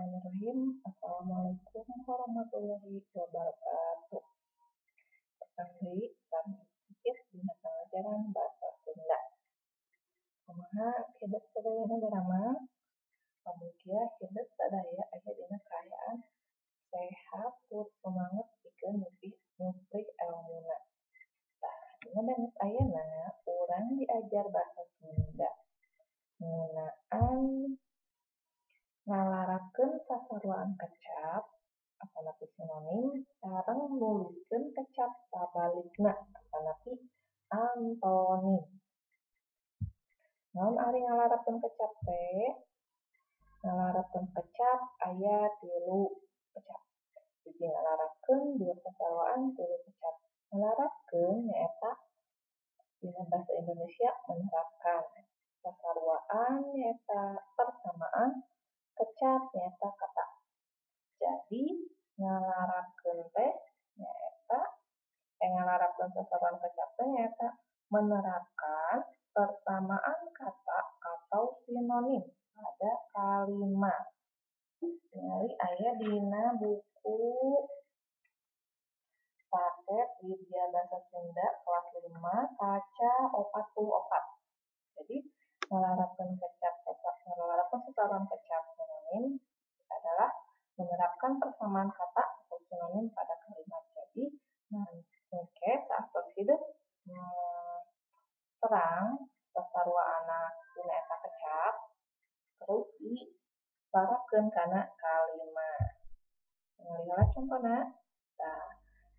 Bismillahirrahmanirrahim. Assalamualaikum warahmatullahi wabarakatuh. Kembali kami sedikit dina pelajaran bahasa Sunda. Kumaha hidup sadayana barama? Pamugia hidup sadaya aya dina kaayaan sehat tur semangat pikeun numprik ilmuna. Dina banget ayeuna urang diajar bahasa Sunda ngeunaan ngalarakeun sasaruaan kecap atanapi sinonim sareng nuliskeun kecap sabalikna atanapi antonim. Naon ari ngalarakeun kecap teh? Ngalarakeun kecap aya 3 kecap. Hiji ngalarakeun, 2 sasaruaan, 3 kecap. Ngalarakeun nyaeta dina bahasa Indonesia menerapkan. Sasaruaan nyaeta persamaan, kecap nyaeta kata. Jadi ngalarakeun teh nyaeta ngalarakeun sasaruan kecap teh nyaeta menerapkan persamaan kata atau sinonim pada kalimat. Ningali aya dina buku Paket Widya Basa Sunda kelas 5 kaca 44. Jadi ngalarakeun sasaruan kecap sinonim adalah menerapkan persamaan kata atau sinonim pada kalimat. Jadi engke saastos hidup terang sasaruaana dina eta kecap terus dilarapkeun kana kalimat. Ningali heula contona. Tah,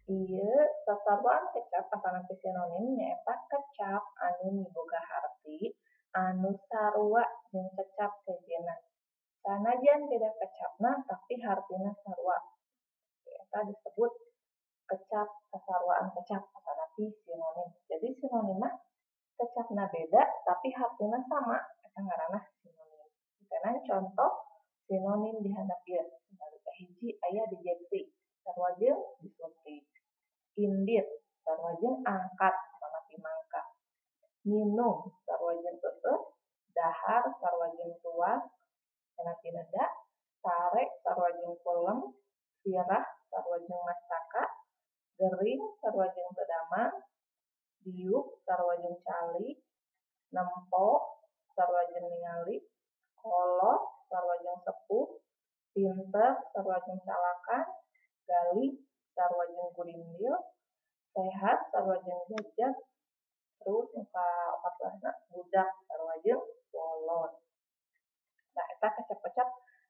ieu sasaruan kecap atanapi sinonim nyaeta kecap anu miboga harti anu sarua jeung kecap sejenna. Sanajan beda kecapna tapi hartina sarua. Eta disebut kecap sasaruaan kecap atanapi sinonim. Jadi sinonim mah kecapna beda tapi hartina sama, eta ngaranna sinonim. Dikeunaan contoh sinonim di handap ieu. Hiji aya dijeksi sarua jeung disuntik. Indit sarua jeung angkat atanapi mangkat. Nginum sarua jeung eueuh. Dahar sarua jeung tuas atanapi neda. Sare sarua jeung pelem. Sirah sarua jeung mastaka. Gering sarua jeung teu damang. Diuk sarua jeung cali. Nempo sarua jeung ningali. Kolot sarua jeung sepuh. Pinter sarua jeung calakan. Galih sarua jeung gurindil. Sehat sarua jeung jajak. Terus nu ka-14na budak sarua jeung bolon. Nah, eta kecap-kecap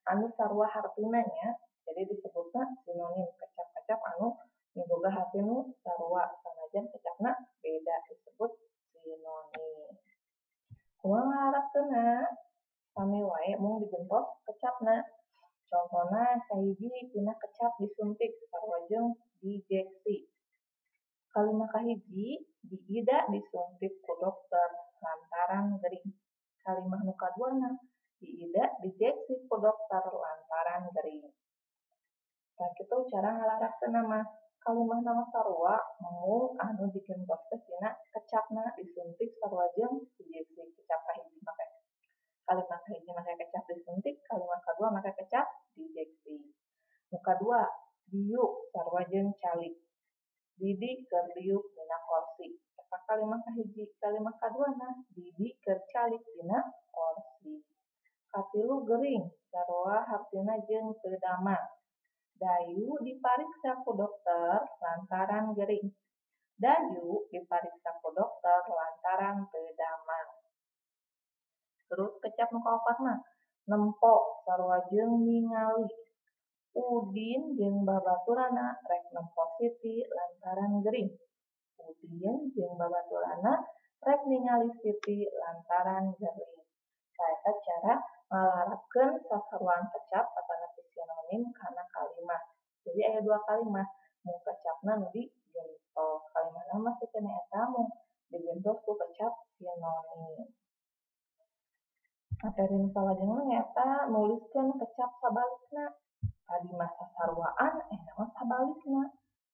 anu sarua hartina nya, jadi disebutna sinonim. Kecap-kecap anu miboga harti nu sarua sanajan kecapna beda disebut sinonim. Kumaha ngaharapkeunna? Sami wae mung digentos kecapna. Contona kahiji tina kecap disuntik sarua jeung dijeksi. Kalimat kahiji diida disuntik ku dokter lantaran gering. Kalimat nu kaduana diida dijeksi ku dokter lantaran gering. Tah kitu cara ngalarapkeunna mah. Kalimat nama sarua mung anu digentos teh tina kecapna disuntik sarua jeung dijeksi. Kecap kahiji make kalimat kahiji make kecap disuntik, kalimat kadua make kecap dijeksi. Nu kadua diuk sarua jeung calik. Didi keur diuk dina kursi. Eta kalimat kahiji. Kalimat kaduana Didi keur calik dina kursi. Katilu gering sarua hartina jeung teu damang. Dayu dipariksa ku dokter lantaran gering. Dayu dipariksa ku dokter lantaran teu damang. Terus kecap nu kaopat mah nempo sarua jeung ningali. Udin jeung babaturana rek nempo Siti lantaran gering. Udin jeung babaturana rek ningali Siti lantaran gering. Saeta cara ngalarapkeun sasaruan kecap atanapi sinonim kana kalimat. Jadi aya 2 kalimat, mung kecapna nu digentos. Kalimatna masih keneh eta mung digentos ku kecap sinonim. Materi nu salajengna nyaeta nuliskeun kecap sabalikna. Tadi mah sasaruaan mah sabalikna.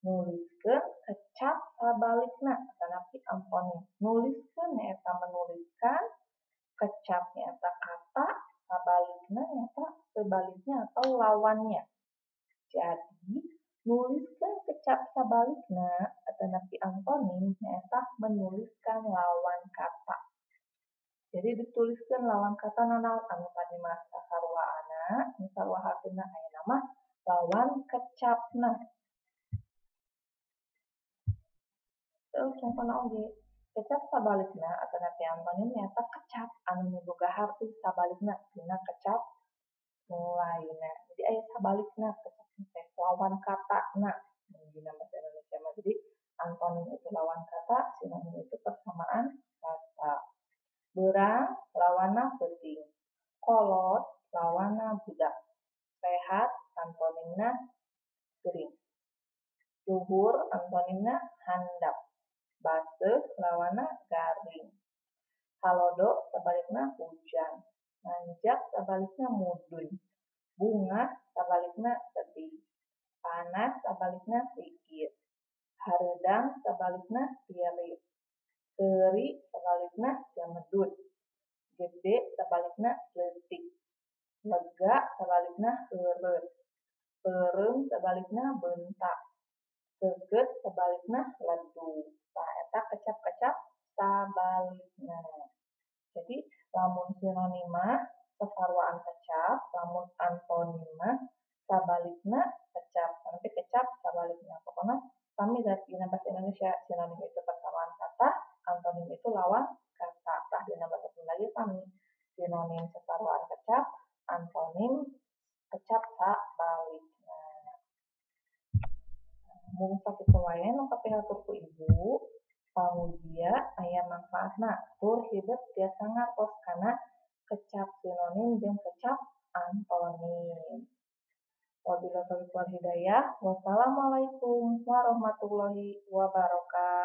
Nuliskeun kecap sabalikna atanapi antonim. Nuliskeun nyaeta menuliskan, kecap nyaeta kata, sabalikna nyaeta sebaliknya atau lawannya. Jadi, nuliskan kecap sabalikna atau napi antonim nyaeta menuliskan lawan kata. Jadi dituliskan lawan kata nanaon anu tadi mah sarwaana, nu sarwahakeuna aya nama lawan kecapna. Terus contohna oge, kecap sabalikna atau napi antonim nyaeta kecap anu miboga harti sabalikna dina kecap lainna. Jadi aya sabalikna kecap teh lawan katana dina bahasa Indonesia mah. Jadi antonim itu lawan kata, sinonim itu persamaan kata. Beurang lawanna peuting. Kolot lawanna budak. Sehat antonimna gering. Luhur antonimna handap. Baseuh lawanna garing. Halodo sabalikna hujan. Nanjak sabalikna mudun. Bunga sabalikna sedih. Panas sabalikna sikit. Hareudang sabalikna tiris. Teuri sabalikna jamedut. Gede sabalikna leutik. Lega sabalikna heureut. Peureum sabalikna beuntak. Seukeut sabalikna ledu. Tah eta kecap-kecap sabalikna. Jadi lamun sinonim mah sasarwaan kecap, lamun antonim mah sabalikna kecap. Nanti kecap sabalikna. Pokoknya sami dina bahasa Indonesia sinonim itu persamaan kata, antonim itu lawan kata. Tah dina bahasa Sunda ge sami. Sinonim sasarwaan kecap, antonim kecap sabalikna. Mun sakitu wae nu kapihatur ku ibu, pamugia aya manfaatna tur hideuk tiasa ngartos kana kecap sinonim jeung kecap antonim. Wabillahi taufiq wal hidayah. Wassalamualaikum warahmatullahi wabarakatuh.